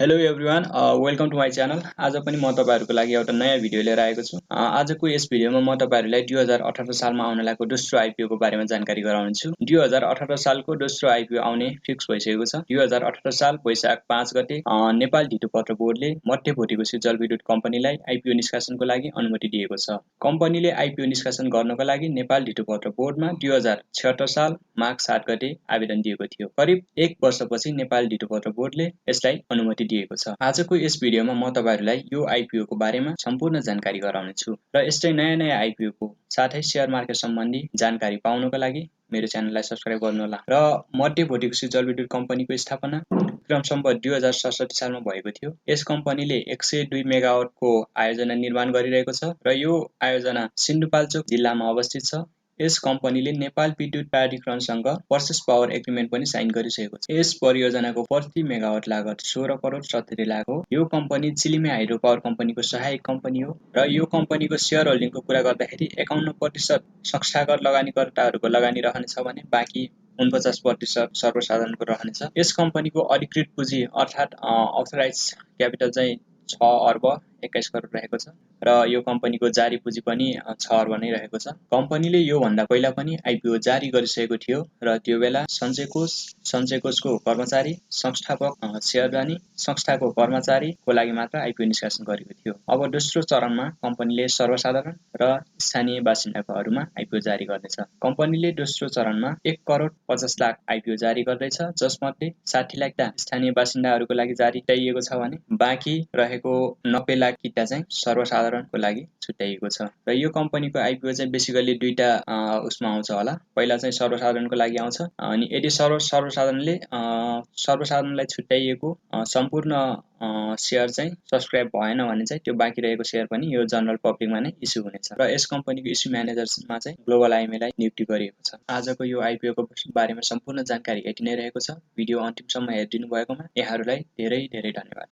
Hello everyone welcome to my channel. आज पनि म तपाईहरुको लागि एउटा नयाँ भिडियो लिएर आएको छु। आजको यस भिडियोमा म तपाईहरुलाई 2018 सालमा आउन लागेको दोस्रो आईपीओ को बारेमा जानकारी गराउनेछु। 2018 सालको दोस्रो आईपीओ आउने फिक्स भइसकेको छ। 2018 साल वैशाख 5 गते नेपाल धितोपत्र बोर्डले मध्य भोटेकोशी जलविद्युत कम्पनीलाई आईपीओ निष्कासनको लागि अनुमति दिएको छ। कम्पनीले आईपीओ निष्कासन गर्नको लागि नेपाल धितोपत्र बोर्डमा 2076 साल माघ 7 गते आवेदन दिएको थियो। करिब 1 वर्षपछि नेपाल धितोपत्र बोर्डले यसलाई अनुमति दिएको छ। आजको यस भिडियोमा म तपाईहरुलाई यो आईपीओ को बारेमा सम्पूर्ण जानकारी गराउने छु र यस्तै नयाँ आईपीओ को साथै शेयर मार्केट सम्बन्धी जानकारी पाउनको लागि मेरो च्यानललाई सब्स्क्राइब गर्नुहोला। र मध्य भोटेकोशी जलविद्युत कम्पनीको स्थापना विक्रम सम्वत 2067 सालमा भएको थियो। यस कम्पनीले 102 मेगावाट को आयोजना निर्माण गरिरहेको छ र यो आयोजना सिन्धुपाल्चोक जिल्लामा अवस्थित छ। यस कम्पनीले नेपाल विद्युत प्राधिकरणसँग पर्चेस पावर एग्रिमेन्ट पनि साइन गरिसकेको छ। यस परियोजनाको प्रति मेगावाट लागत 16 करोड 70 लाख हो। यो कम्पनी चिलिमे हाइड्रो पावर कम्पनीको सहायक कम्पनी हो र यो कम्पनीको शेयर होल्डिङको कुरा गर्दाखेरि 51% संस्थागत लगानीकर्ताहरूको लगानी रहनेछ भने बाँकी 49% सर्वसाधारणको रहनेछ। यस कम्पनीको अधिकृत पुँजी अर्थात् अथराइज क्यापिटल चाहिँ 6 अर्ब 21 करोड रहेको छ र यो कम्पनीको जारी पुँजी पनि 6 अर्ब नै रहेको छ। कम्पनीले यो भन्दा पहिला पनि आईपीओ जारी गरिसकेको थियो र त्यो बेला सञ्चय कोषको कर्मचारी, संस्थापक, शेयरधानी, संस्थाको कर्मचारीको लागि मात्र आईपीओ निष्कासन गरेको थियो। अब दोस्रो चरणमा कम्पनीले सर्वसाधारण र स्थानीय बासिन्दाकोहरुमा आईपीओ जारी गर्नेछ। कम्पनीले दोस्रो चरणमा 1 करोड 50 लाख आईपीओ जारी गर्दैछ, जसमध्ये 60 लाख स्थानीय बासिन्दाहरूको लागि जारी गरिएको छ भने बाँकी रहेको 90 लाख किता चाहिँ सर्वसाधारणको लागि छुट्याइएको छ। र यो कम्पनीको आईपीओ चाहिँ बेसिकली दुईटा उसमा आउँछ होला। पहिला चाहिँ सर्वसाधारणको लागि आउँछ अनि यदि सर्वसाधारणले सर्वसाधारणलाई छुट्याइएको सम्पूर्ण शेयर चाहिँ सब्स्क्राइब भएन भने चाहिँ त्यो बाँकी रहेको शेयर पनि यो जनरल पब्लिकमा नै इस्यु हुनेछ। र यस कम्पनीको इस्यु म्यानेजरमा चाहिँ ग्लोबल आईएमएलाई नियुक्ति गरिएको छ। आजको यो आईपीओ को बारेमा सम्पूर्ण जानकारी यति नै रहेको छ। भिडियो अन्तिमसम्म हेरिदिनु भएकोमा यहाँहरूलाई धेरै धेरै धन्यवाद।